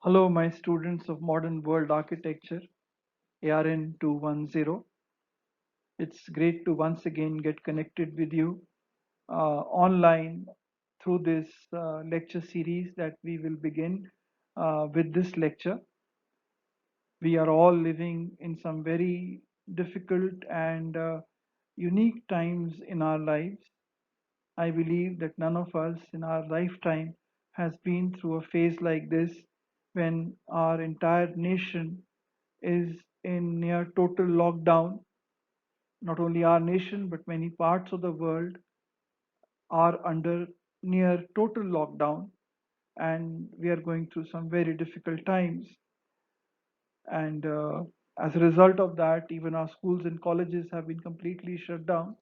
Hello, my students of Modern World Architecture, ARN 210. It's great to once again get connected with you online through this lecture series that we will begin with this lecture. We are all living in some very difficult and unique times in our lives. I believe that none of us in our lifetime has been through a phase like this when our entire nation is in near total lockdown. Not only our nation, but many parts of the world are under near total lockdown, and we are going through some very difficult times. And as a result of that, even our schools and colleges have been completely shut down.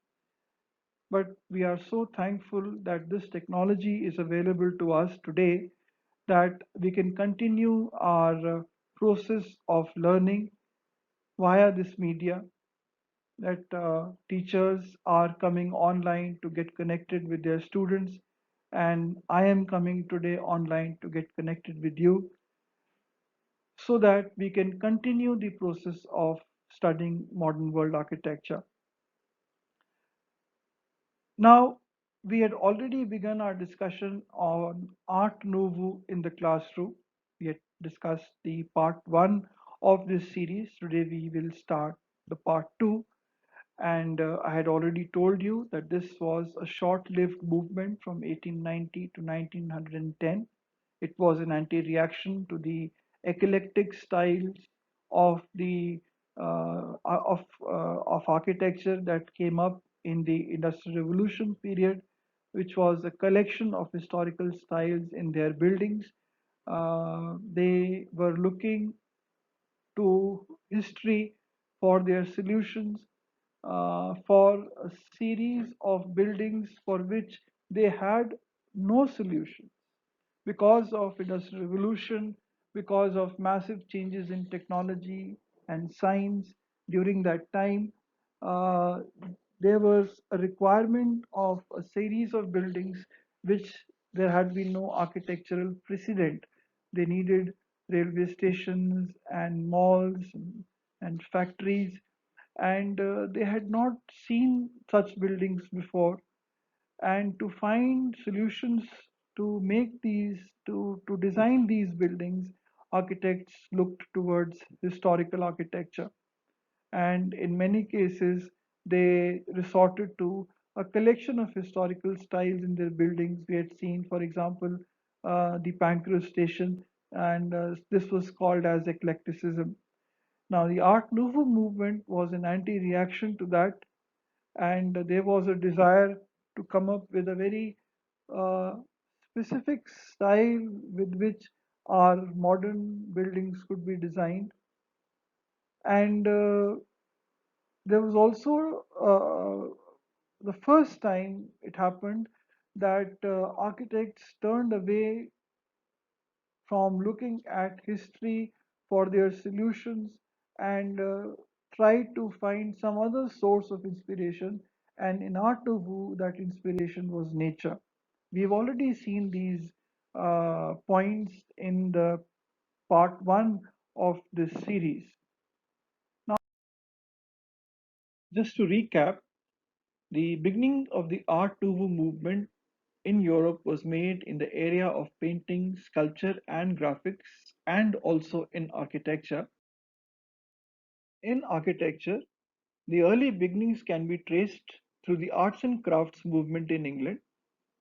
But we are so thankful that this technology is available to us today that we can continue our process of learning via this media, that teachers are coming online to get connected with their students, and I am coming today online to get connected with you so that we can continue the process of studying modern world architecture. Now, we had already begun our discussion on Art Nouveau in the classroom. We had discussed the part one of this series. Today, we will start the part two. And I had already told you that this was a short lived movement from 1890 to 1910. It was an anti reaction to the eclectic styles of the of architecture that came up in the Industrial Revolution period, which was a collection of historical styles in their buildings. They were looking to history for their solutions, for a series of buildings for which they had no solution because of industrial revolution, because of massive changes in technology and science during that time. uh, there was a requirement of a series of buildings which there had been no architectural precedent. They needed railway stations and malls and factories, and they had not seen such buildings before. And to find solutions to make these, to design these buildings, architects looked towards historical architecture, and in many cases they resorted to a collection of historical styles in their buildings. We had seen, for example, the Pancras station, and this was called as eclecticism. Now, the Art Nouveau movement was an anti reaction to that, and there was a desire to come up with a very uh, specific style with which our modern buildings could be designed. And there was also the first time it happened that architects turned away from looking at history for their solutions and try to find some other source of inspiration. And in Art Nouveau, that inspiration was nature. We've already seen these points in the part one of this series. Now, just to recap, the beginning of the Art Nouveau movement in Europe was made in the area of painting, sculpture, and graphics, and also in architecture. In architecture, the early beginnings can be traced through the arts and crafts movement in England,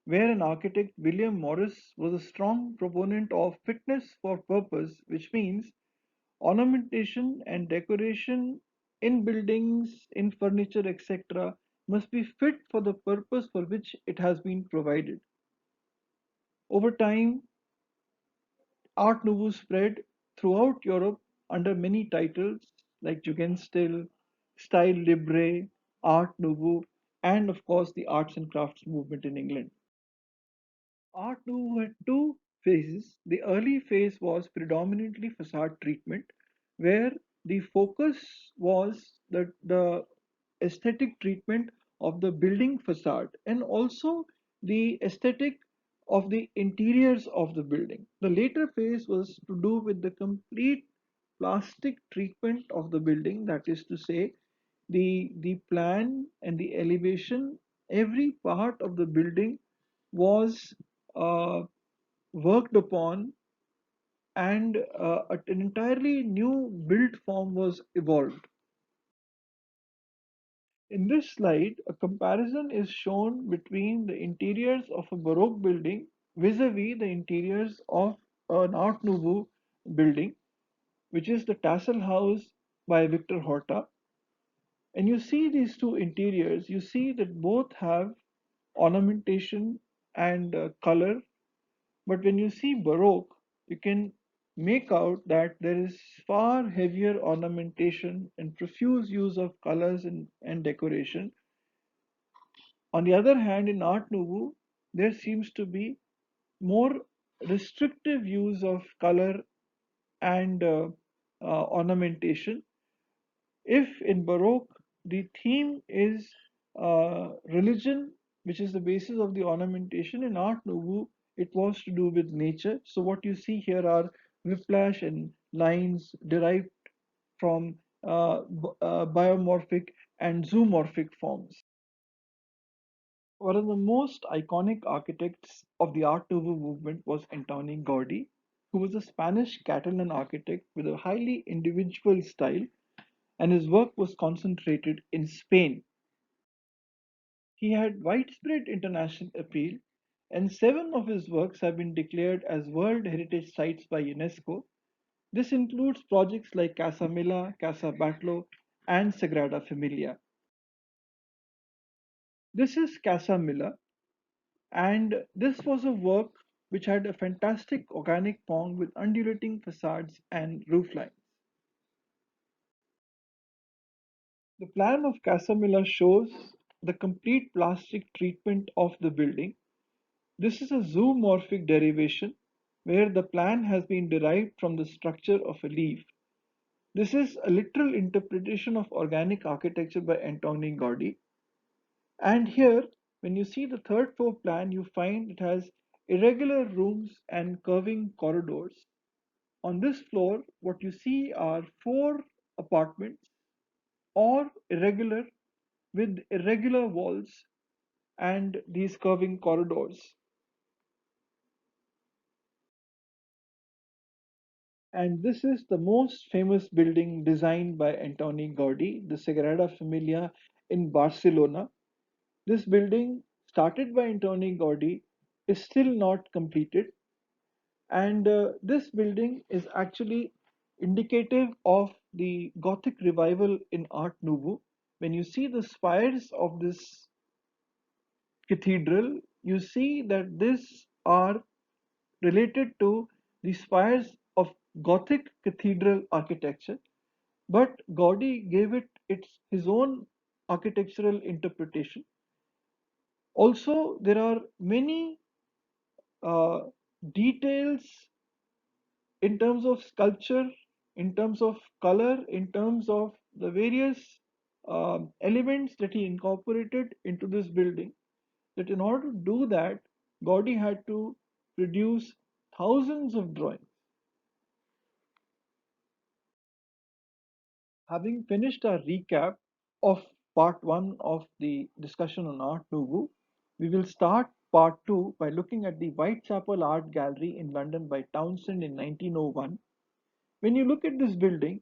where an architect, William Morris, was a strong proponent of fitness for purpose, which means ornamentation and decoration in buildings, in furniture, etc., must be fit for the purpose for which it has been provided. Over time, Art Nouveau spread throughout Europe under many titles like Jugendstil, Style Libre, Art Nouveau, and of course the arts and crafts movement in England. Art Nouveau had two phases. The early phase was predominantly facade treatment, where the focus was the aesthetic treatment of the building facade and also the aesthetic of the interiors of the building. The later phase was to do with the complete plastic treatment of the building, that is to say, the plan and the elevation, every part of the building was uh, worked upon, and an entirely new build form was evolved. In this slide, a comparison is shown between the interiors of a Baroque building vis-a-vis the interiors of an Art Nouveau building, which is the Tassel House by Victor Horta. And you see these two interiors, you see that both have ornamentation and color, but when you see Baroque, you can make out that there is far heavier ornamentation and profuse use of colors and decoration. On the other hand, in Art Nouveau, there seems to be more restrictive use of color and ornamentation. If in Baroque the theme is religion, which is the basis of the ornamentation, in Art Nouveau it was to do with nature. So what you see here are whiplash and lines derived from biomorphic and zoomorphic forms. One of the most iconic architects of the Art Nouveau movement was Antoni Gaudí, who was a Spanish Catalan architect with a highly individual style, and his work was concentrated in Spain. He had widespread international appeal, and 7 of his works have been declared as World Heritage Sites by UNESCO. This includes projects like Casa Mila, Casa Batlló, and Sagrada Familia. This is Casa Mila, and this was a work which had a fantastic organic form with undulating facades and roof lines. The plan of Casamilla shows the complete plastic treatment of the building. This is a zoomorphic derivation where the plan has been derived from the structure of a leaf. This is a literal interpretation of organic architecture by Antoni Gaudí. And here, when you see the third floor plan, you find it has irregular rooms and curving corridors. On this floor, what you see are 4 apartments, all irregular with irregular walls and these curving corridors. And this is the most famous building designed by Antoni Gaudí, the Sagrada Familia in Barcelona. This building, started by Antoni Gaudí, is still not completed. And this building is actually indicative of the Gothic revival in Art Nouveau. When you see the spires of this cathedral, you see that these are related to the spires of Gothic cathedral architecture, but Gaudi gave it his own architectural interpretation. Also, there are many uh, details in terms of sculpture, in terms of color, in terms of the various elements that he incorporated into this building, that in order to do that, Gaudi had to produce thousands of drawings. Having finished our recap of part one of the discussion on Art Nouveau, we will start part two by looking at the Whitechapel Art Gallery in London by Townsend in 1901. When you look at this building,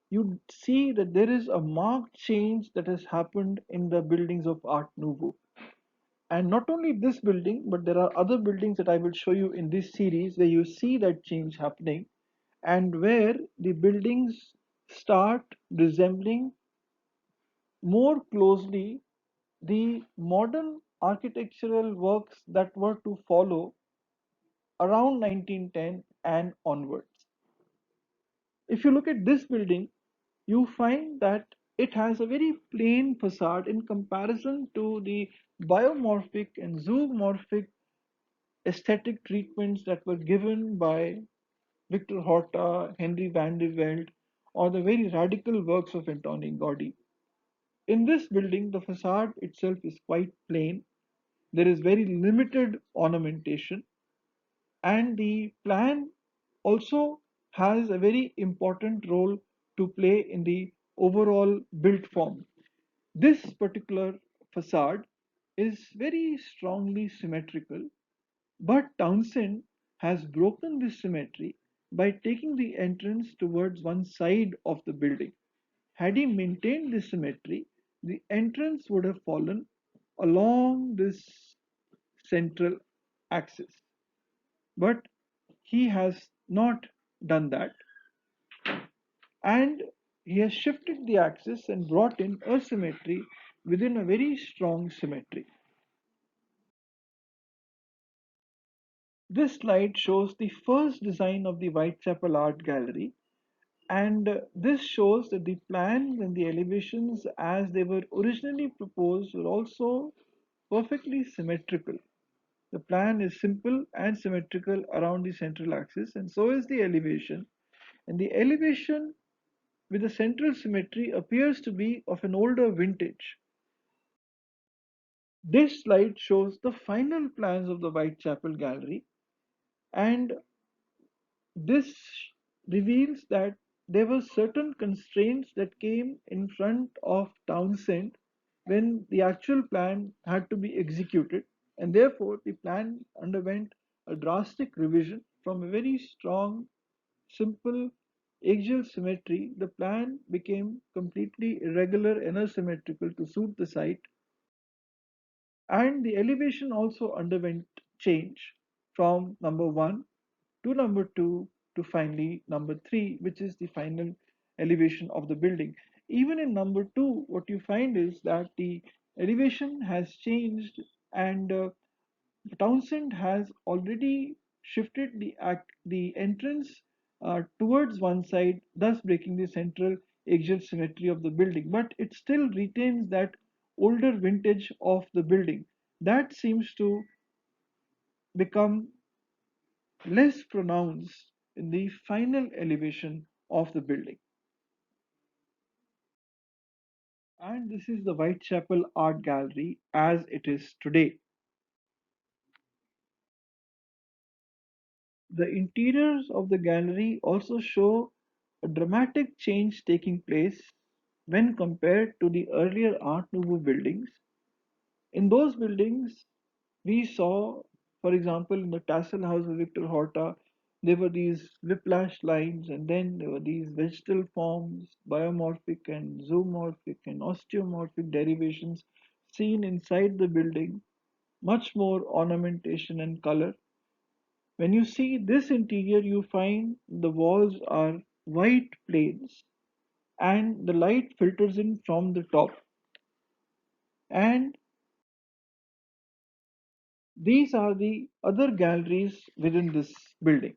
you see that there is a marked change that has happened in the buildings of Art Nouveau. And not only this building, but there are other buildings that I will show you in this series where you see that change happening and where the buildings start resembling more closely the modern architectural works that were to follow around 1910 and onwards. If you look at this building, you find that it has a very plain facade in comparison to the biomorphic and zoomorphic aesthetic treatments that were given by Victor Horta, Henry van de Velde, or the very radical works of Antoni Gaudí. In this building, the facade itself is quite plain. There is very limited ornamentation, and the plan also has a very important role to play in the overall built form. This particular facade is very strongly symmetrical, but Townsend has broken this symmetry by taking the entrance towards one side of the building. Had he maintained this symmetry, the entrance would have fallen along this central axis. But he has not done that, and he has shifted the axis and brought in asymmetry within a very strong symmetry. This slide shows the first design of the Whitechapel Art Gallery, and this shows that the plans and the elevations as they were originally proposed were also perfectly symmetrical. The plan is simple and symmetrical around the central axis, and so is the elevation. And the elevation with the central symmetry appears to be of an older vintage. This slide shows the final plans of the Whitechapel Gallery, and this reveals that there were certain constraints that came in front of Townsend when the actual plan had to be executed, and therefore the plan underwent a drastic revision from a very strong, simple axial symmetry. The plan became completely irregular and asymmetrical to suit the site, and the elevation also underwent change from number 1 to number 2 to finally number 3, which is the final elevation of the building. Even in number 2, what you find is that the elevation has changed, and Townsend has already shifted the entrance towards one side, thus breaking the central axial symmetry of the building. But it still retains that older vintage of the building. That seems to become less pronounced in the final elevation of the building. And this is the Whitechapel Art Gallery as it is today. The interiors of the gallery also show a dramatic change taking place when compared to the earlier Art Nouveau buildings. In those buildings, we saw, for example, in the Tassel House of Victor Horta, there were these whiplash lines, and then there were these vegetal forms, biomorphic and zoomorphic and osteomorphic derivations seen inside the building, much more ornamentation and color. When you see this interior, you find the walls are white plains and the light filters in from the top. And these are the other galleries within this building.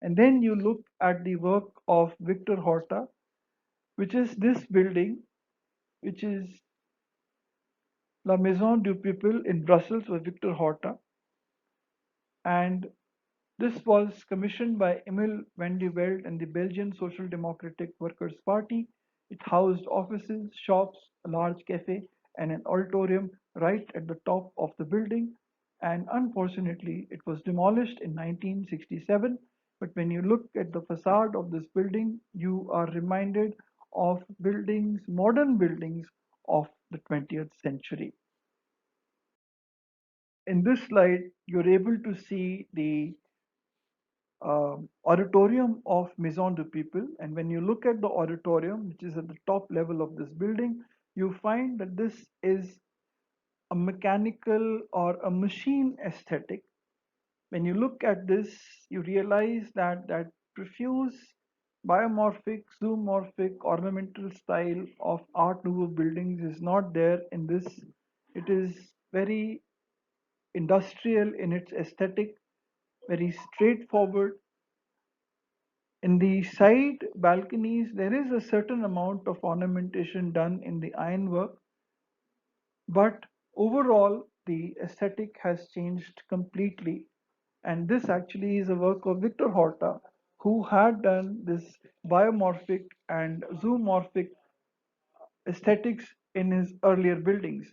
And then you look at the work of Victor Horta, which is this building, which is La Maison du Peuple in Brussels by Victor Horta. And this was commissioned by Emil van de Velde and the Belgian Social Democratic Workers' Party. It housed offices, shops, a large cafe, and an auditorium right at the top of the building. And unfortunately, it was demolished in 1967. But when you look at the facade of this building, you are reminded of buildings, modern buildings of the 20th century. In this slide, you're able to see the auditorium of Maison de People. And when you look at the auditorium, which is at the top level of this building, you find that this is a mechanical or a machine aesthetic. When you look at this, you realize that that profuse biomorphic, zoomorphic, ornamental style of Art Nouveau buildings is not there in this. It is very industrial in its aesthetic, very straightforward. In the side balconies, there is a certain amount of ornamentation done in the ironwork, but overall, the aesthetic has changed completely. And this actually is a work of Victor Horta, who had done this biomorphic and zoomorphic aesthetics in his earlier buildings.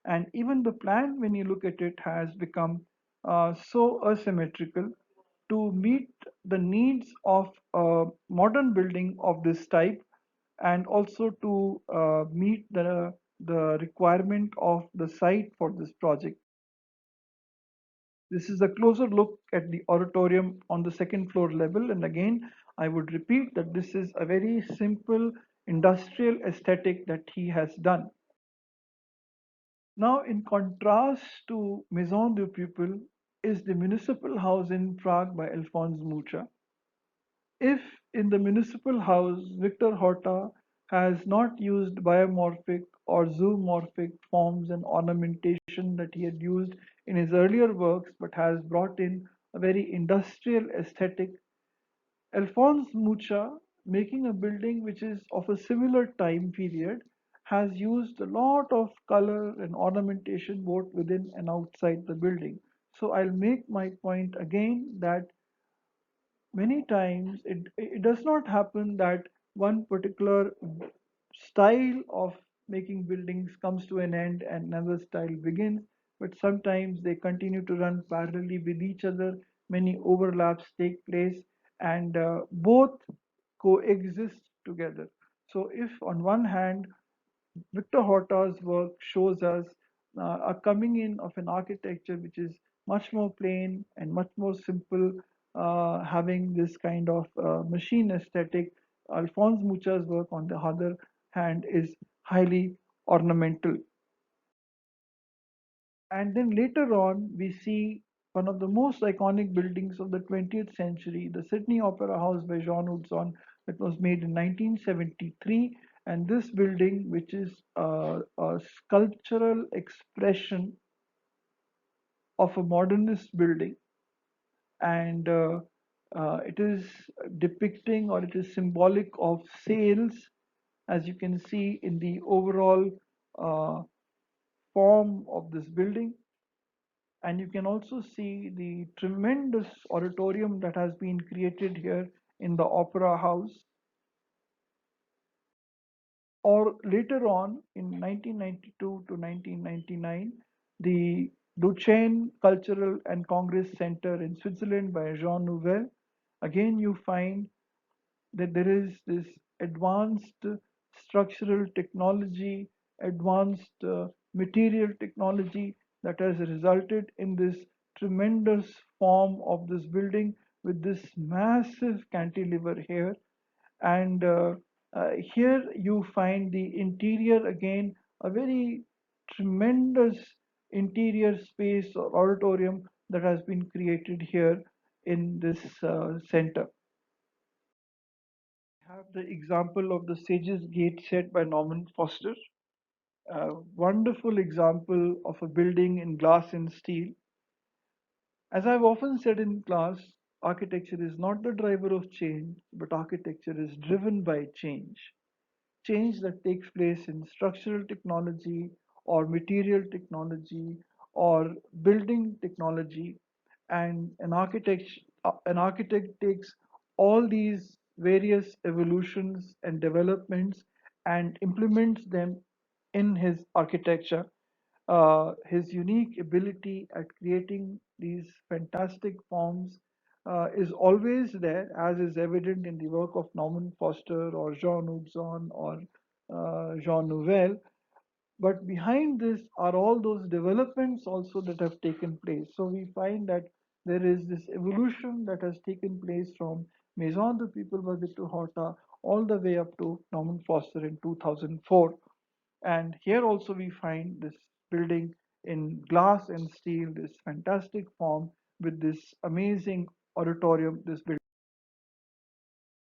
And even the plan, when you look at it, has become so asymmetrical to meet the needs of a modern building of this type, and also to meet the requirement of the site for this project. This is a closer look at the auditorium on the second floor level. And again, I would repeat that this is a very simple industrial aesthetic that he has done. Now, in contrast to Maison du Peuple is the municipal house in Prague by Alphonse Mucha. If in the municipal house, Victor Horta has not used biomorphic or zoomorphic forms and ornamentation that he had used in his earlier works, but has brought in a very industrial aesthetic, Alphonse Mucha, making a building which is of a similar time period, has used a lot of color and ornamentation both within and outside the building. So I'll make my point again that many times it does not happen that one particular style of making buildings comes to an end and another style begins, but sometimes they continue to run parallelly with each other. Many overlaps take place, and both coexist together. So if on one hand Victor Horta's work shows us a coming in of an architecture which is much more plain and much more simple, having this kind of machine aesthetic. Alphonse Mucha's work, on the other hand, is highly ornamental. And then later on, we see one of the most iconic buildings of the 20th century, the Sydney Opera House by Jean Hudson, that was made in 1973. And this building, which is a sculptural expression of a modernist building, and it is depicting, or it is symbolic of sails, as you can see in the overall uh, form of this building. And you can also see the tremendous auditorium that has been created here in the Opera House. Or later on in 1992 to 1999, the Duchesne Cultural and Congress Center in Switzerland by Jean Nouvel. Again, you find that there is this advanced structural technology, advanced material technology that has resulted in this tremendous form of this building with this massive cantilever here. And here you find the interior again, a very tremendous interior space or auditorium that has been created here in this center. Have the example of the Sage's Gate set by Norman Foster, a wonderful example of a building in glass and steel. As I've often said in class, architecture is not the driver of change, but architecture is driven by change. Change that takes place in structural technology or material technology or building technology, and an architect takes all these various evolutions and developments and implements them in his architecture. His unique ability at creating these fantastic forms is always there, as is evident in the work of Norman Foster or Jean Hudson or Jean Nouvel. But behind this are all those developments also that have taken place. So we find that there is this evolution that has taken place from Maison de People by Victor Horta all the way up to Norman Foster in 2004. And here also we find this building in glass and steel, this fantastic form with this amazing auditorium, this building.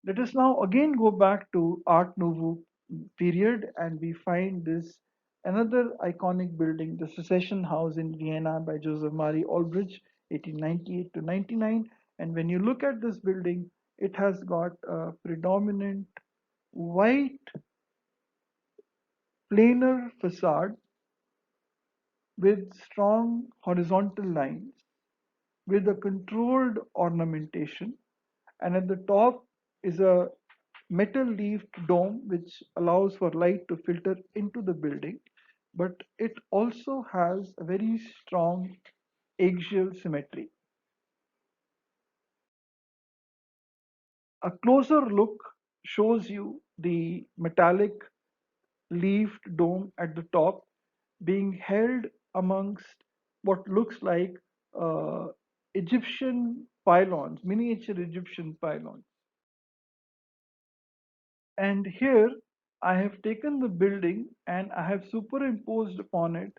Let us now again go back to Art Nouveau period, and we find this another iconic building, the Secession House in Vienna by Joseph Marie Olbrich, 1898 to 99. And when you look at this building, it has got a predominant white planar facade with strong horizontal lines, with a controlled ornamentation, and at the top is a metal leafed dome which allows for light to filter into the building. but it also has a very strong axial symmetry. A closer look shows you the metallic leafed dome at the top being held amongst what looks like uh, Egyptian pylons, miniature Egyptian pylons. And here I have taken the building and I have superimposed upon it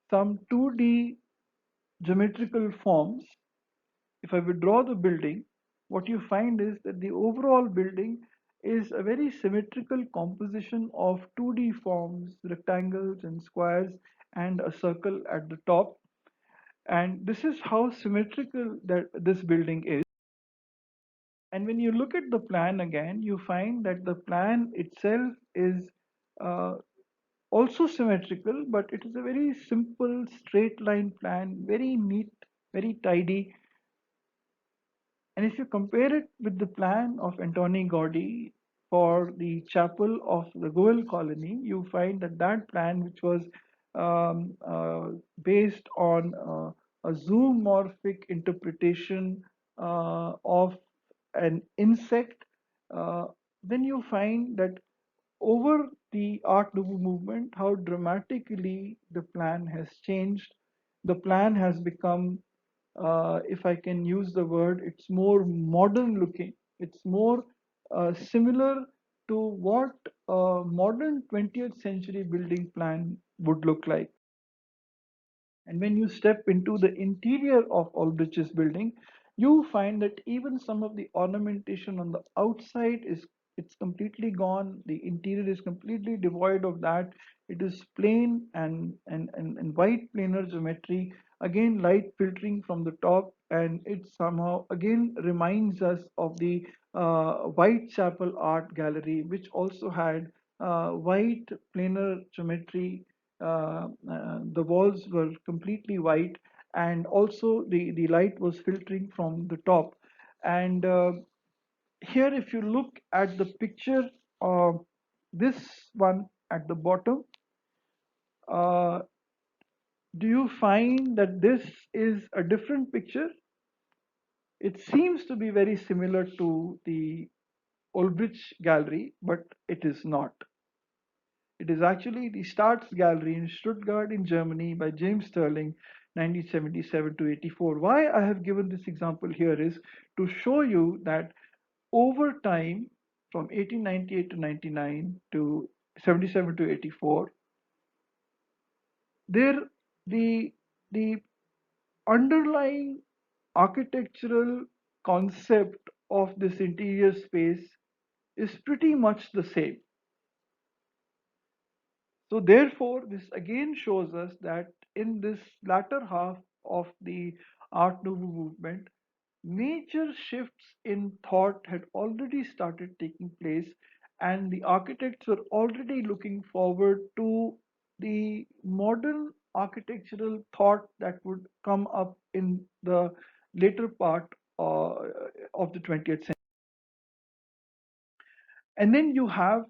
some 2D geometrical forms. If I withdraw the building, what you find is that the overall building is a very symmetrical composition of 2D forms, rectangles and squares, and a circle at the top. And this is how symmetrical that this building is. And when you look at the plan again, you find that the plan itself is uh, also symmetrical, but it is a very simple straight line plan, very neat, very tidy. And if you compare it with the plan of Antoni Gaudi for the chapel of the Goel colony, you find that that plan, which was based on a zoomorphic interpretation of an insect, uh, then you find that over the Art Nouveau movement, how dramatically the plan has changed. The plan has become, if I can use the word, it's more modern looking. It's more similar to what a modern 20th century building plan would look like. And when you step into the interior of Aldrich's building, you find that even some of the ornamentation on the outside is it's completely gone. The interior is completely devoid of that. It is plain and white planar geometry. Again, light filtering from the top, and it somehow again reminds us of the Whitechapel Art Gallery, which also had white planar geometry. The walls were completely white, and also the light was filtering from the top. And here, if you look at the picture, this one at the bottom, uh, do you find that this is a different picture? It seems to be very similar to the Ulbricht Gallery, but it is not. It is actually the Staats Gallery in Stuttgart in Germany by James Sterling, 1977 to 84. Why I have given this example here is to show you that over time, from 1898 to 99 to 77 to 84, there the the underlying architectural concept of this interior space is pretty much the same. So therefore, this again shows us that in this latter half of the Art Nouveau movement, major shifts in thought had already started taking place, and the architects were already looking forward to the modern architectural thought that would come up in the later part of the 20th century. And then you have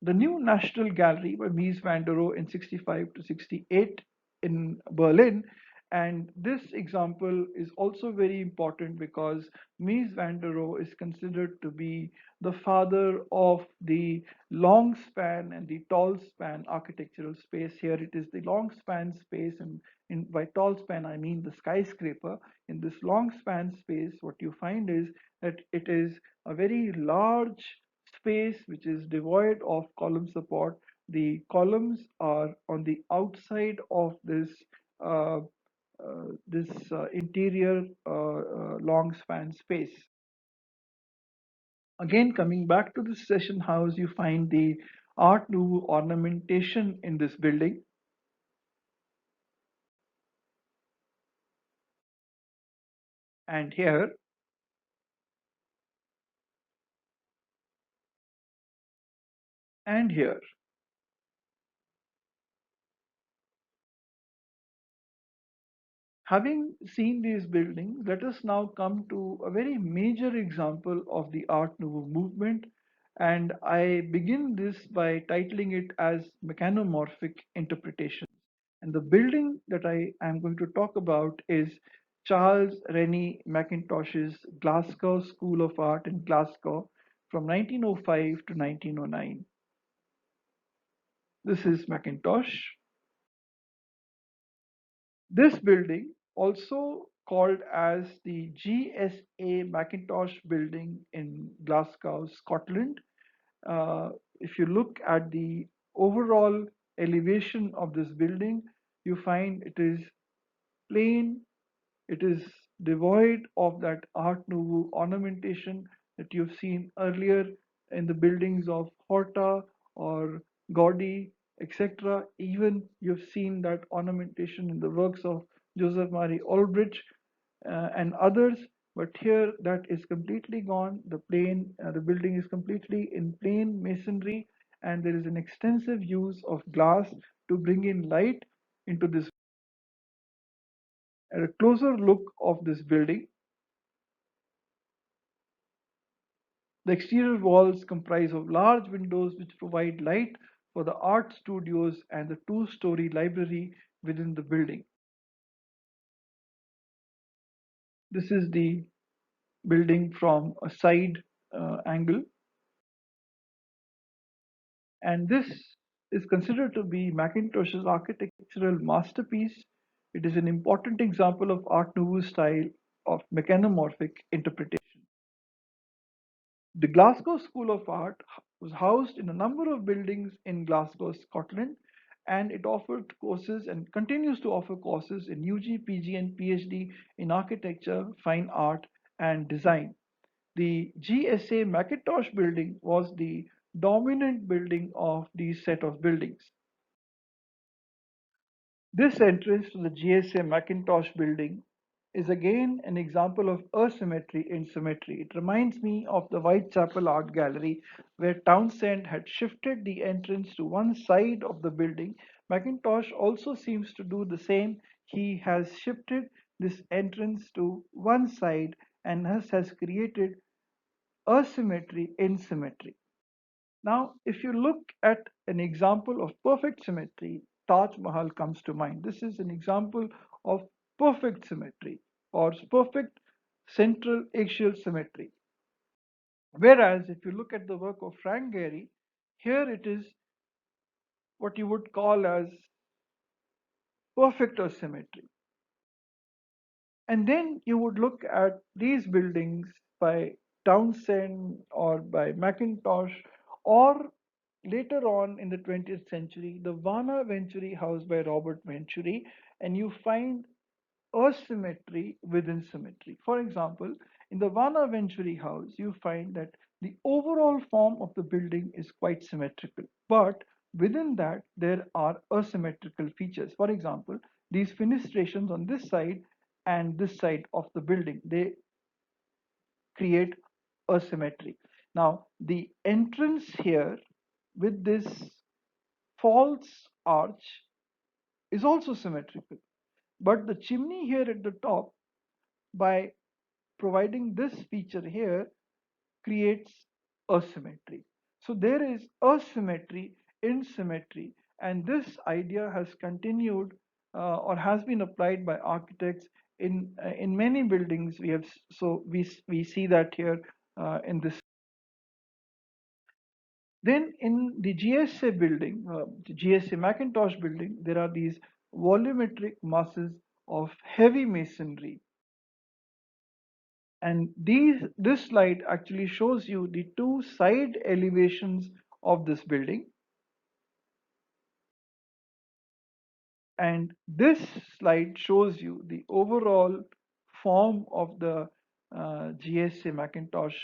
the new National Gallery by Mies van der Rohe in 65 to 68 in Berlin. And this example is also very important because Mies van der Rohe is considered to be the father of the long span and the tall span architectural space. Here it is the long span space, and by tall span I mean the skyscraper. In this long span space, what you find is that it is a very large space which is devoid of column support. The columns are on the outside of this interior long span space. Again, coming back to the session house, you find the Art Nouveau ornamentation in this building, and here and here. Having seen these buildings, let us now come to a very major example of the Art Nouveau movement, And I begin this by titling it as mechanomorphic interpretations. And the building that I am going to talk about is Charles Rennie Mackintosh's Glasgow School of Art in Glasgow from 1905 to 1909. This is Mackintosh. This building, also called as the GSA Mackintosh Building in Glasgow, Scotland, if you look at the overall elevation of this building, you find it is plain, it is devoid of that Art Nouveau ornamentation that you've seen earlier in the buildings of Horta or Gaudi, etc. Even you've seen that ornamentation in the works of Joseph Marie Olbrich and others. But here that is completely gone. The building is completely in plain masonry, and there is an extensive use of glass to bring in light into this. At a closer look of this building, the exterior walls comprise of large windows which provide light for the art studios and the two-story library within the building. This is the building from a side angle, and this is considered to be Mackintosh's architectural masterpiece. It is an important example of Art Nouveau style of mechanomorphic interpretation. The Glasgow School of Art was housed in a number of buildings in Glasgow, Scotland, and it offered courses and continues to offer courses in UG, PG, and PhD in architecture, fine art, and design. The GSA Mackintosh building was the dominant building of these set of buildings. This entrance to the GSA Mackintosh building is again an example of asymmetry in symmetry. It reminds me of the Whitechapel Art Gallery, where Townsend had shifted the entrance to one side of the building. Mackintosh also seems to do the same. He has shifted this entrance to one side and thus has created asymmetry in symmetry. Now, if you look at an example of perfect symmetry, Taj Mahal comes to mind. This is an example of perfect symmetry or perfect central axial symmetry. Whereas, if you look at the work of Frank Gehry, here it is what you would call as perfect asymmetry. And then you would look at these buildings by Townsend or by Mackintosh, or later on in the 20th century, the Vana Venturi house by Robert Venturi, and you find asymmetry within symmetry. For example, in the Vana Venturi house, you find that the overall form of the building is quite symmetrical, but within that, there are asymmetrical features. For example, these fenestrations on this side and this side of the building, they create asymmetry. Now, the entrance here with this false arch is also symmetrical, but the chimney here at the top, by providing this feature here, creates asymmetry. So there is asymmetry in symmetry, and this idea has continued or has been applied by architects in many buildings. We see that here in this. Then in the GSA building, the GSA Macintosh building, there are these volumetric masses of heavy masonry. And this slide actually shows you the two side elevations of this building. And this slide shows you the overall form of the GSA Macintosh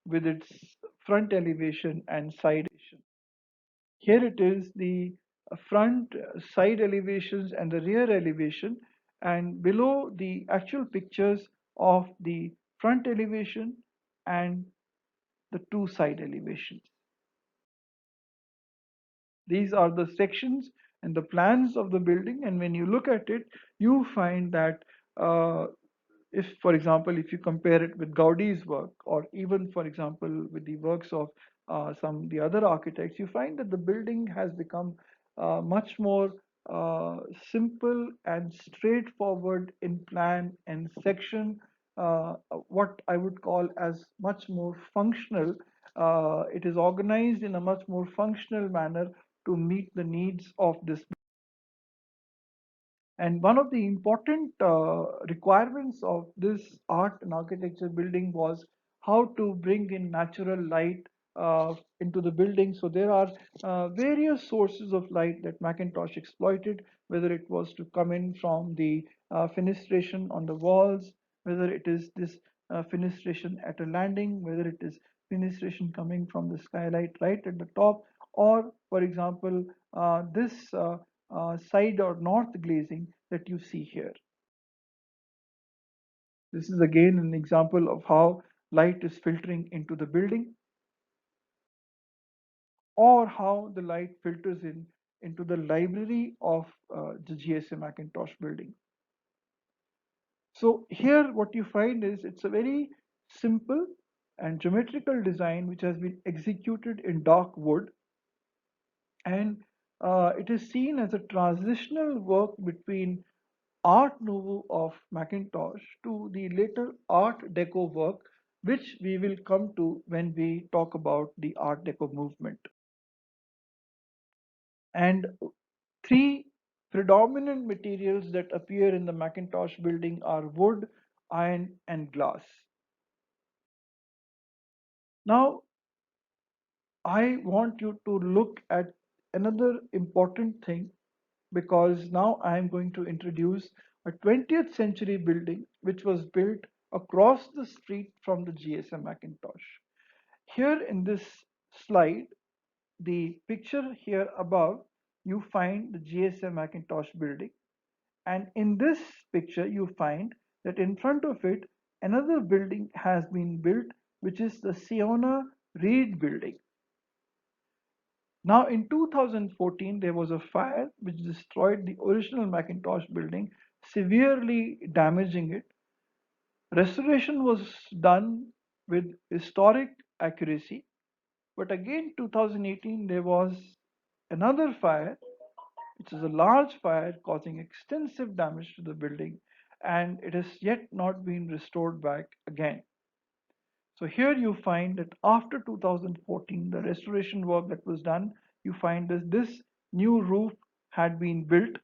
with its front elevation and side elevation. Here it is the front, side elevations and the rear elevation, and below the actual pictures of the front elevation and the two side elevations. These are the sections and the plans of the building, and when you look at it, you find that if, for example, if you compare it with Gaudi's work, or even, for example, with the works of some of the other architects, you find that the building has become much more uh, simple and straightforward in plan and section, what I would call as much more functional. It is organized in a much more functional manner to meet the needs of this. And one of the important requirements of this art and architecture building was how to bring in natural light into the building. So there are various sources of light that Macintosh exploited, whether it was to come in from the fenestration on the walls, whether it is this fenestration at a landing, whether it is fenestration coming from the skylight right at the top, or, for example, this side or north glazing that you see here. This is again an example of how light is filtering into the building, or how the light filters in into the library of the GSA Macintosh building. So here what you find is it's a very simple and geometrical design which has been executed in dark wood, and it is seen as a transitional work between Art Nouveau of Macintosh to the later Art Deco work, which we will come to when we talk about the Art Deco movement. And three predominant materials that appear in the Macintosh building are wood, iron, and glass. Now, I want you to look at another important thing, because now I am going to introduce a 20th century building which was built across the street from the GSM Macintosh. Here in this slide, the picture here above, you find the GSM Macintosh building. And in this picture, you find that in front of it, another building has been built, which is the Siona Reed building. Now, in 2014, there was a fire which destroyed the original Macintosh building, severely damaging it. Restoration was done with historic accuracy, but again, 2018, there was another fire, which is a large fire causing extensive damage to the building, and it has yet not been restored back again. So here you find that after 2014, the restoration work that was done, you find that this new roof had been built,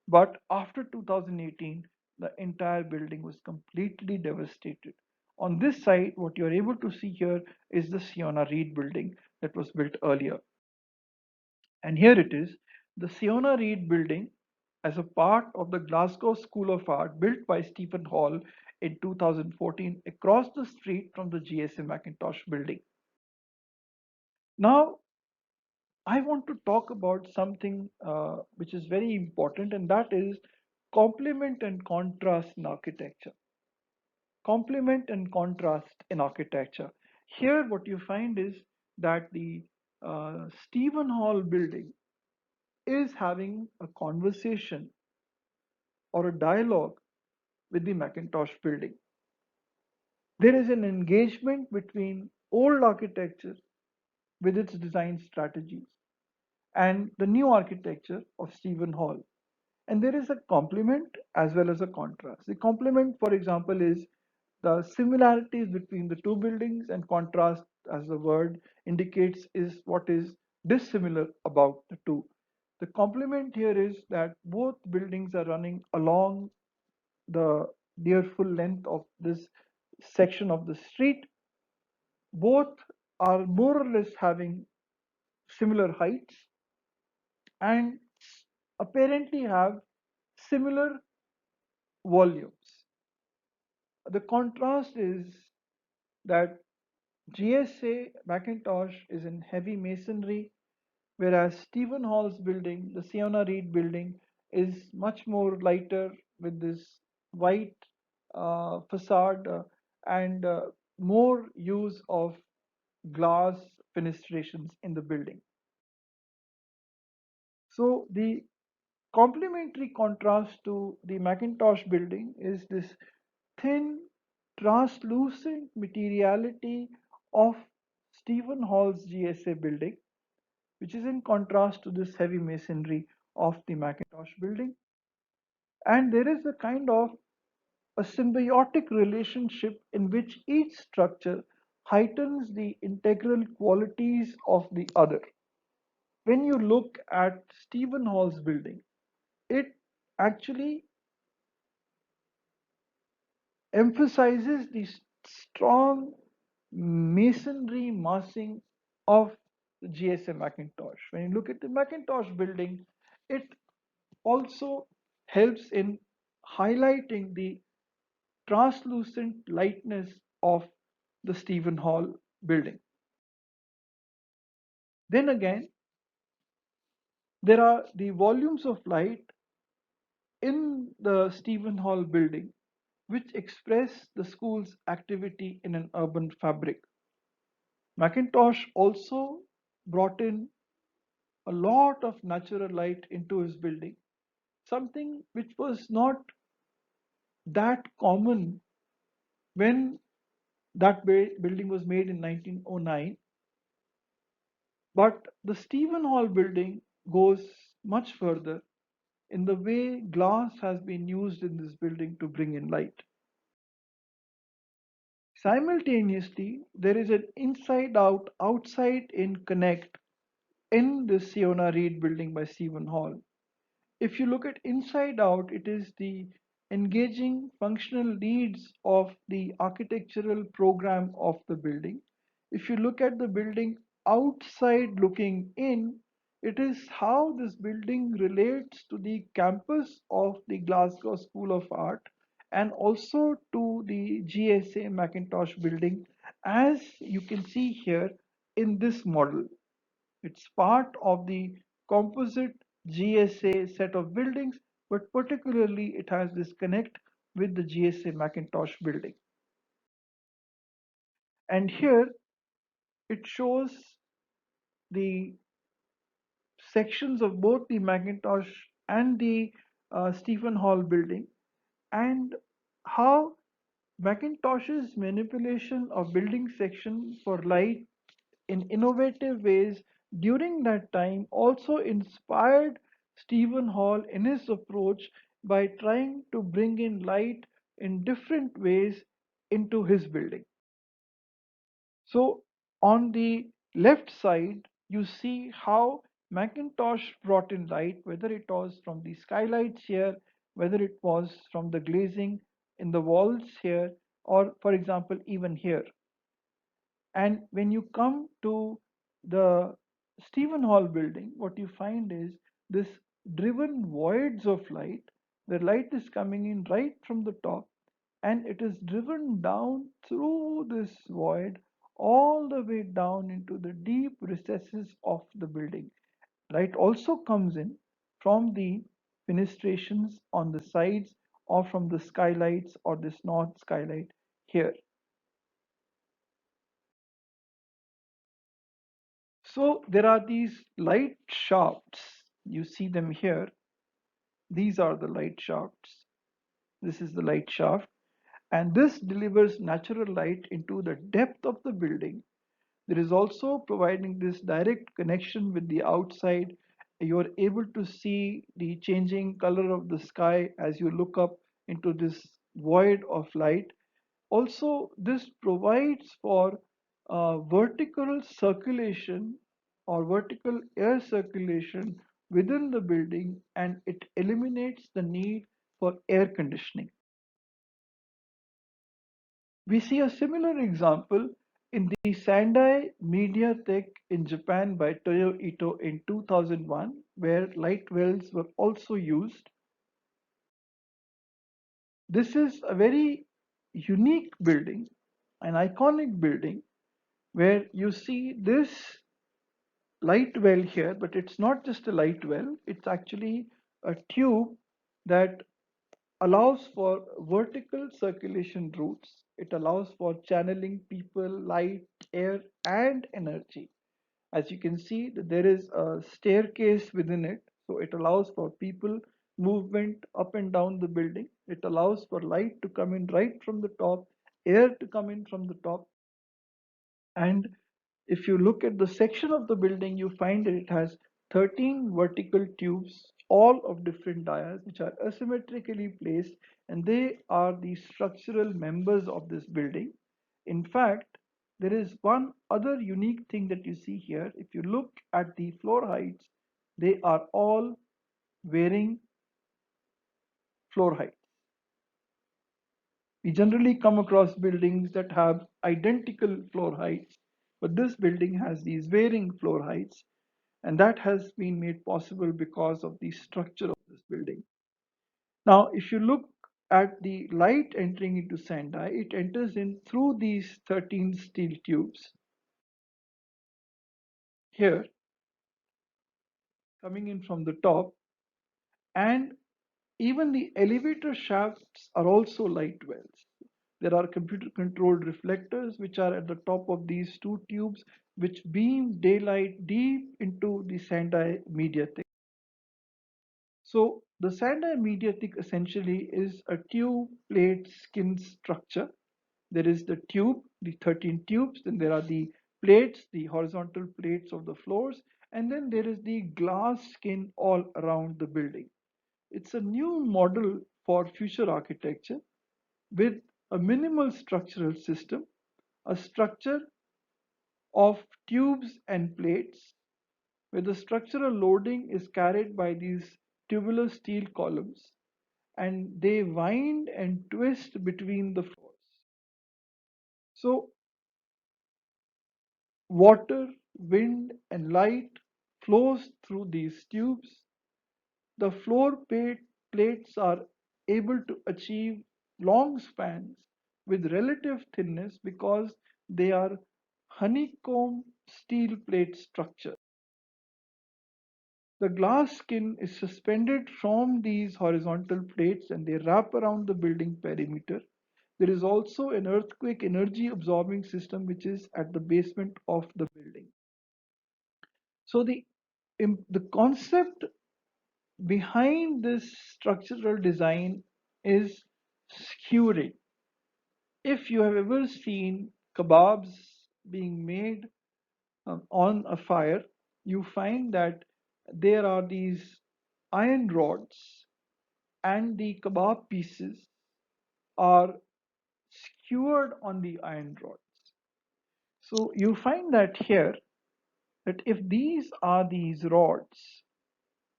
but after 2018, the entire building was completely devastated. On this side, what you're able to see here is the Siona Reed building that was built earlier. And here it is, the Siona Reed building as a part of the Glasgow School of Art built by Stephen Hall in 2014 across the street from the GSA Macintosh building. Now, I want to talk about something which is very important, and that is complement and contrast in architecture. Complement and contrast in architecture. Here, what you find is that the Stephen Hall building is having a conversation or a dialogue with the Macintosh building. There is an engagement between old architecture with its design strategies and the new architecture of Stephen Hall. And there is a complement as well as a contrast. The complement, for example, is the similarities between the two buildings, and contrast, as the word indicates, is what is dissimilar about the two. The complement here is that both buildings are running along the near full length of this section of the street. Both are more or less having similar heights and apparently have similar volumes. The contrast is that GSA Macintosh is in heavy masonry, whereas Stephen Hall's building, the Siona Reed building, is much more lighter with this white facade and more use of glass fenestrations in the building. So the complementary contrast to the Macintosh building is this thin, translucent materiality of Stephen Hall's GSA building, which is in contrast to this heavy masonry of the Macintosh building. And there is a kind of a symbiotic relationship in which each structure heightens the integral qualities of the other. When you look at Stephen Hall's building, it actually emphasizes the strong masonry massing of the GSA Macintosh. When you look at the Macintosh building, it also helps in highlighting the translucent lightness of the Stephen Hall building. Then again, there are the volumes of light in the Stephen Hall building which express the school's activity in an urban fabric. Macintosh also brought in a lot of natural light into his building, something which was not that common when that building was made in 1909. But the Stephen Hall building goes much further in the way glass has been used in this building to bring in light. Simultaneously, there is an inside out, outside in connect in the Siona Reed building by Stephen Hall. If you look at inside out, it is the engaging functional needs of the architectural program of the building. If you look at the building outside looking in, it is how this building relates to the campus of the Glasgow School of Art and also to the GSA Macintosh building, as you can see here in this model. It's part of the composite GSA set of buildings, but particularly it has this connect with the GSA Macintosh building. And here it shows the sections of both the Macintosh and the Stephen Hall building and how Macintosh's manipulation of building section for light in innovative ways during that time also inspired Stephen Hall in his approach by trying to bring in light in different ways into his building. So, on the left side, you see how Macintosh brought in light, whether it was from the skylights here, whether it was from the glazing in the walls here, or for example, even here. And when you come to the Stephen Hall building, what you find is this driven voids of light. The light is coming in right from the top and it is driven down through this void all the way down into the deep recesses of the building. Light also comes in from the fenestrations on the sides or from the skylights or this north skylight here. So there are these light shafts. You see them here. These are the light shafts. This is the light shaft. And this delivers natural light into the depth of the building. There is also providing this direct connection with the outside. You are able to see the changing color of the sky as you look up into this void of light. Also, this provides for vertical circulation or vertical air circulation within the building and it eliminates the need for air conditioning. We see a similar example in the Sendai Mediatek in Japan by Toyo Ito in 2001, where light wells were also used. This is a very unique building, an iconic building, where you see this light well here, but it's not just a light well, it's actually a tube that allows for vertical circulation routes. It allows for channeling people, light, air, and energy. As you can see, there is a staircase within it, so it allows for people movement up and down the building. It allows for light to come in right from the top, air to come in from the top, and If you look at the section of the building, you find that it has 13 vertical tubes, all of different dias, which are asymmetrically placed, and they are the structural members of this building. In fact, there is one other unique thing that you see here. If you look at the floor heights, they are all varying floor heights. We generally come across buildings that have identical floor heights, but this building has these varying floor heights, and that has been made possible because of the structure of this building. Now, if you look at the light entering into Sendai, it enters in through these 13 steel tubes here, coming in from the top, and even the elevator shafts are also light wells. There are computer controlled reflectors which are at the top of these two tubes, which beam daylight deep into the Sendai mediathek. So the Sandai mediathek essentially is a tube plate skin structure. There is the tube, the 13 tubes, then there are the plates, the horizontal plates of the floors, and then there is the glass skin all around the building. It's a new model for future architecture with a minimal structural system, a structure of tubes and plates where the structural loading is carried by these tubular steel columns and they wind and twist between the floors. So water, wind, and light flows through these tubes. The plates are able to achieve long spans with relative thinness because they are honeycomb steel plate structure. The glass skin is suspended from these horizontal plates and they wrap around the building perimeter. There is also an earthquake energy absorbing system which is at the basement of the building. So the concept behind this structural design is skewering. If you have ever seen kebabs being made on a fire, you find that there are these iron rods and the kebab pieces are skewered on the iron rods. So you find that here that if these are these rods,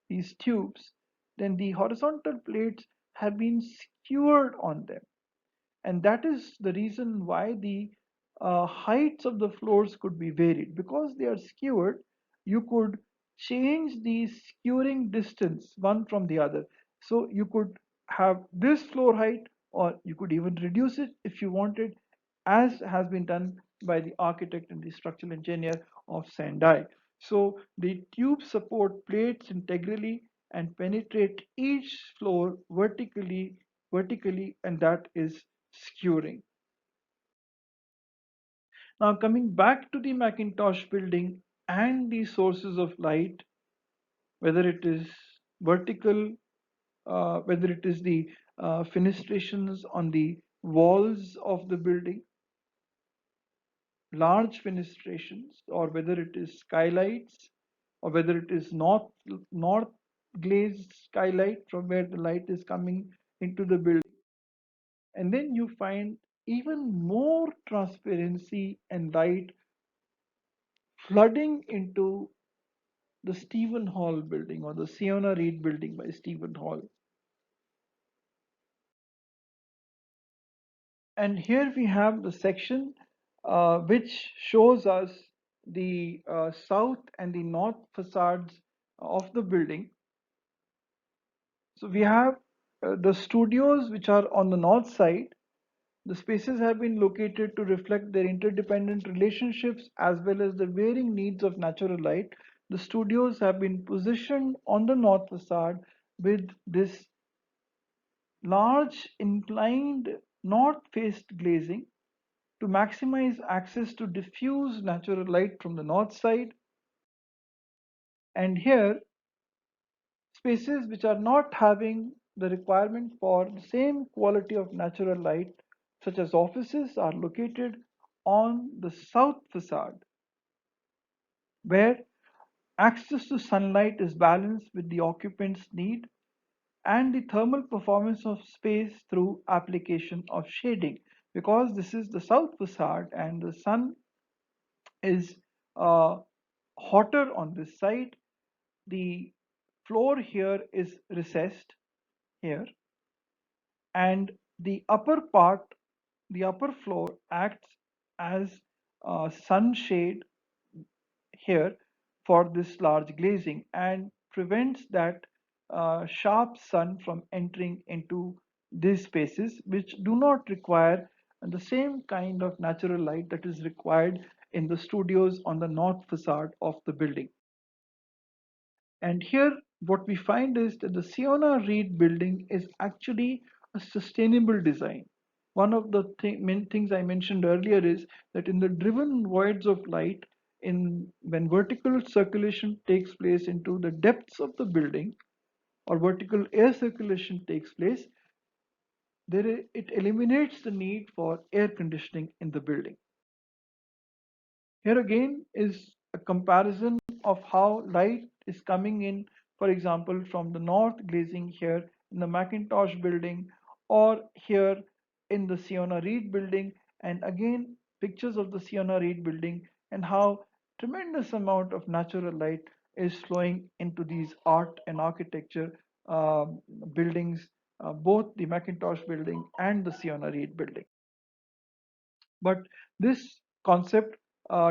these tubes, then the horizontal plates have been skewered on them. And that is the reason why the heights of the floors could be varied. Because they are skewered, you could change the skewering distance one from the other. So you could have this floor height, or you could even reduce it if you wanted, as has been done by the architect and the structural engineer of Sendai. So the tubes support plates integrally and penetrate each floor vertically, and that is skewering. Now coming back to the Macintosh building and the sources of light, whether it is vertical, whether it is the fenestrations on the walls of the building, large fenestrations, or whether it is skylights, or whether it is north glazed skylight from where the light is coming into the building. And then you find even more transparency and light flooding into the Stephen Hall building or the Siona Reed building by Stephen Hall. And here we have the section which shows us the south and the north facades of the building. So we have the studios which are on the north side. The spaces have been located to reflect their interdependent relationships as well as the varying needs of natural light. The studios have been positioned on the north facade with this large inclined north-faced glazing to maximize access to diffuse natural light from the north side. And here, spaces which are not having the requirement for the same quality of natural light, such as offices, are located on the south facade. where access to sunlight is balanced with the occupant's need and the thermal performance of space through application of shading. Because this is the south facade and the sun is uh, hotter on this side, the floor here is recessed here, and the upper part, the upper floor acts as sunshade here for this large glazing and prevents that sharp sun from entering into these spaces, which do not require the same kind of natural light that is required in the studios on the north facade of the building. And here, what we find is that the Siona Reed building is actually a sustainable design. One of the main things I mentioned earlier is that in the driven voids of light, when vertical circulation takes place into the depths of the building, or vertical air circulation takes place, it eliminates the need for air conditioning in the building. Here again is a comparison of how light is coming in, for example, from the north glazing here in the Macintosh building or here in the Siona Reed building, and again pictures of the Siona Reed building and how tremendous amount of natural light is flowing into these art and architecture buildings, both the Macintosh building and the Siona Reed building. But this concept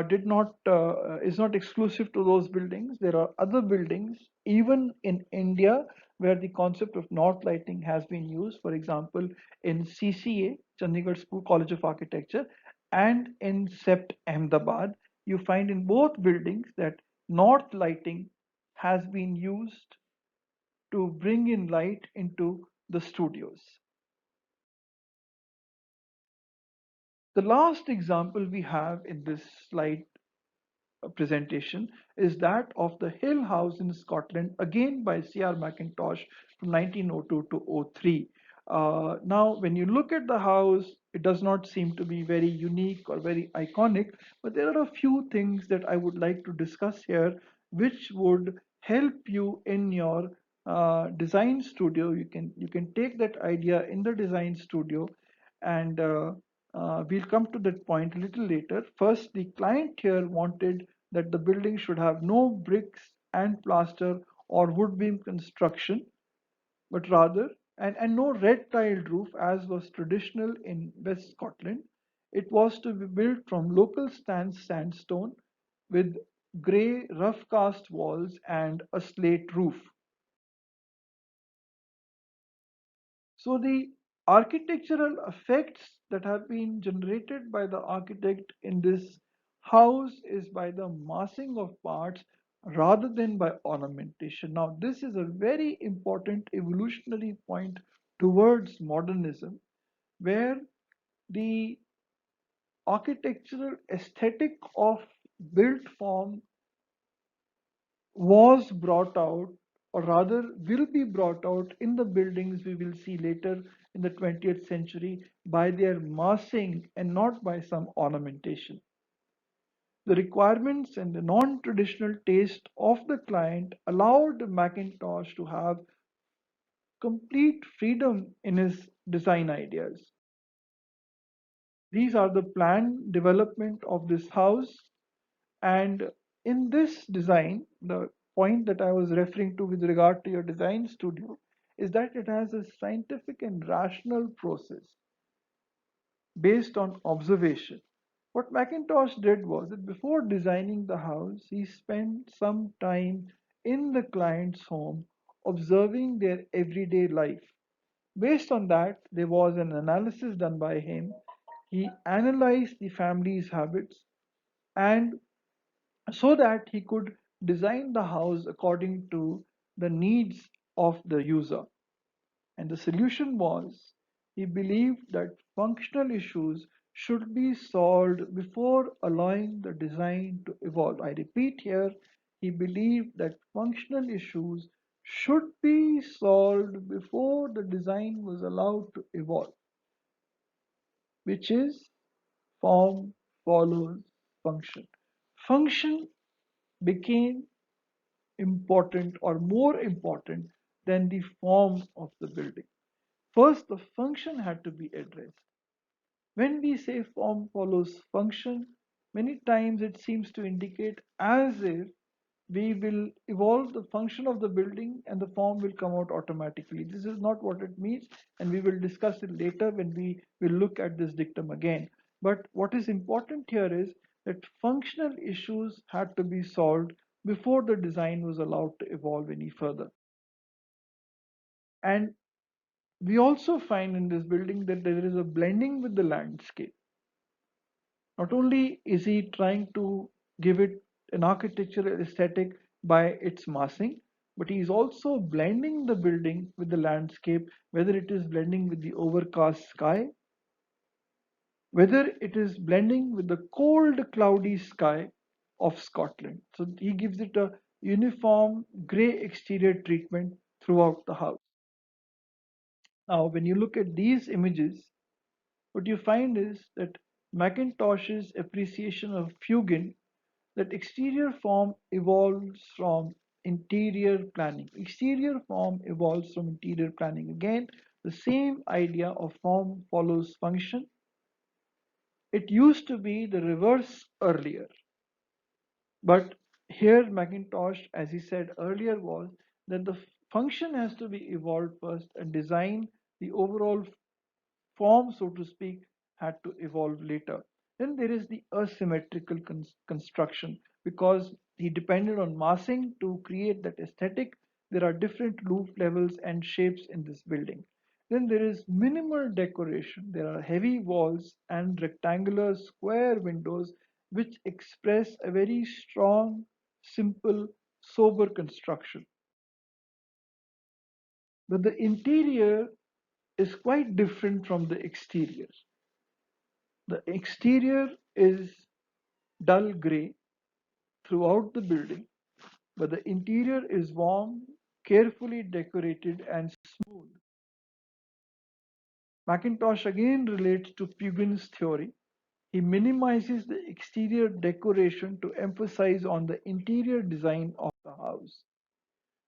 did not is not exclusive to those buildings. There are other buildings, even in India, where the concept of north lighting has been used. For example, in CCA, Chandigarh School College of Architecture, and in CEPT Ahmedabad, you find in both buildings that north lighting has been used to bring in light into the studios. The last example we have in this slide presentation is that of the Hill House in Scotland, again by C.R. Mackintosh from 1902 to 03. Now, when you look at the house, it does not seem to be very unique or very iconic, but there are a few things that I would like to discuss here, which would help you in your design studio. You can take that idea in the design studio and we'll come to that point a little later. First, the client here wanted that the building should have no bricks and plaster or wood beam construction, but rather, and no red tiled roof as was traditional in West Scotland. It was to be built from local sandstone with grey rough cast walls and a slate roof. So the architectural effects that have been generated by the architect in this house is by the massing of parts rather than by ornamentation. Now, this is a very important evolutionary point towards modernism, where the architectural aesthetic of built form was brought out, or rather will be brought out in the buildings we will see later in the 20th century by their massing and not by some ornamentation. The requirements and the non traditional taste of the client allowed Macintosh to have complete freedom in his design ideas. These are the planned development of this house. And in this design, the point that I was referring to with regard to your design studio is that it has a scientific and rational process based on observation. What Macintosh did was that before designing the house, he spent some time in the client's home observing their everyday life. Based on that, there was an analysis done by him. He analyzed the family's habits and so that he could design the house according to the needs of the user. And the solution was he believed that functional issues should be solved before allowing the design to evolve. I repeat here, he believed that functional issues should be solved before the design was allowed to evolve, which is form follows function. Function became important or more important than the form of the building. First, the function had to be addressed. When we say form follows function, many times it seems to indicate as if we will evolve the function of the building and the form will come out automatically. This is not what it means, and we will discuss it later when we will look at this dictum again. But what is important here is that functional issues had to be solved before the design was allowed to evolve any further. And we also find in this building that there is a blending with the landscape. Not only is he trying to give it an architectural aesthetic by its massing, but he is also blending the building with the landscape, whether it is blending with the overcast sky, whether it is blending with the cold, cloudy sky of Scotland. So he gives it a uniform grey exterior treatment throughout the house. Now, when you look at these images, what you find is that Macintosh's appreciation of Fugain, that exterior form evolves from interior planning. Exterior form evolves from interior planning. Again, the same idea of form follows function. It used to be the reverse earlier, but here Macintosh, as he said earlier, was that the function has to be evolved first and design, the overall form, so to speak, had to evolve later. Then there is the asymmetrical construction because he depended on massing to create that aesthetic. There are different roof levels and shapes in this building. Then there is minimal decoration. There are heavy walls and rectangular square windows which express a very strong, simple, sober construction. But the interior is quite different from the exterior. The exterior is dull gray throughout the building, but the interior is warm, carefully decorated, and smooth. Macintosh again relates to Pugin's theory. He minimizes the exterior decoration to emphasize on the interior design of the house.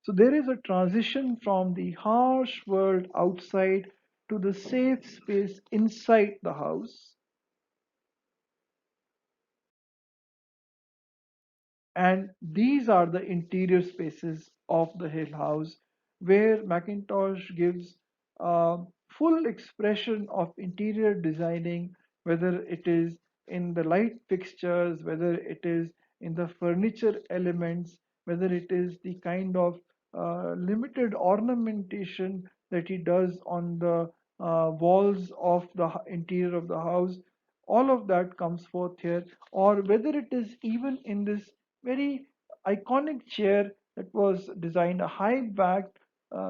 So there is a transition from the harsh world outside to the safe space inside the house. And these are the interior spaces of the Hill House, where Macintosh gives full expression of interior designing, whether it is in the light fixtures, whether it is in the furniture elements, whether it is the kind of limited ornamentation that he does on the walls of the interior of the house. All of that comes forth here, or whether it is even in this very iconic chair that was designed, a high backed,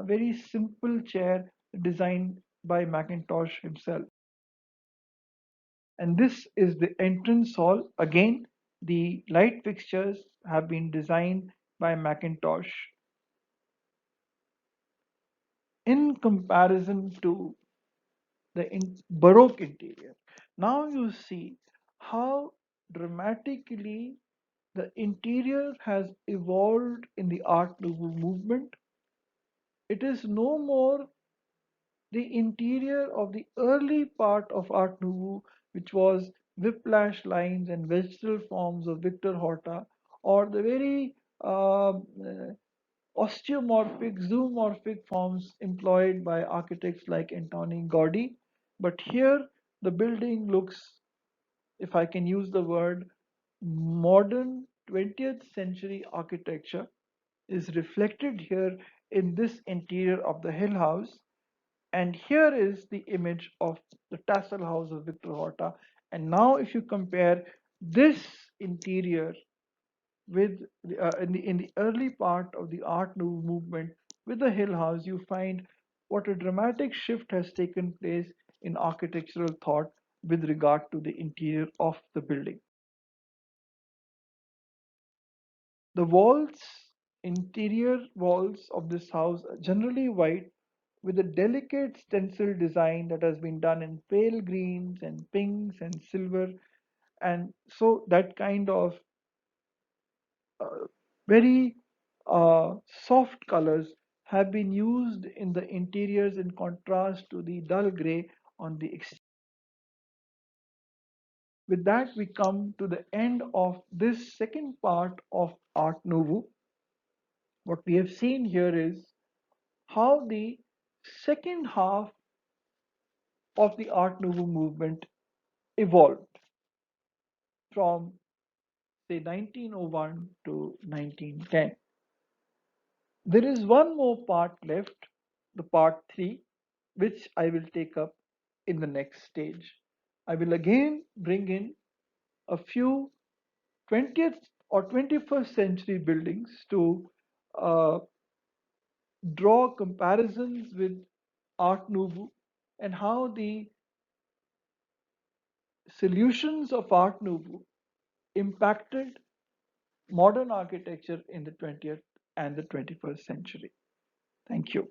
very simple chair designed by Macintosh himself. And this is the entrance hall. Again, the light fixtures have been designed by Macintosh in comparison to the Baroque interior. Now you see how dramatically the interior has evolved in the Art Nouveau movement. It is no more the interior of the early part of Art Nouveau, which was whiplash lines and vegetal forms of Victor Horta, or the very osteomorphic, zoomorphic forms employed by architects like Antoni Gaudi. But here, the building looks, if I can use the word, modern 20th century architecture is reflected here in this interior of the Hill House. And here is the image of the tassel house of Victor Horta. And now, if you compare this interior with in the early part of the Art Nouveau movement with the Hill House, you find what a dramatic shift has taken place in architectural thought with regard to the interior of the building. The walls, interior walls of this house are generally white with a delicate stencil design that has been done in pale greens and pinks and silver. And so that kind of uh, very soft colors have been used in the interiors in contrast to the dull gray on the exterior. With that, we come to the end of this second part of Art Nouveau. What we have seen here is how the second half of the Art Nouveau movement evolved from, say, 1901 to 1910. There is one more part left, the part three, which I will take up in the next stage. I will again bring in a few 20th or 21st century buildings to uh, draw comparisons with Art Nouveau and how the solutions of Art Nouveau impacted modern architecture in the 20th and the 21st century. Thank you.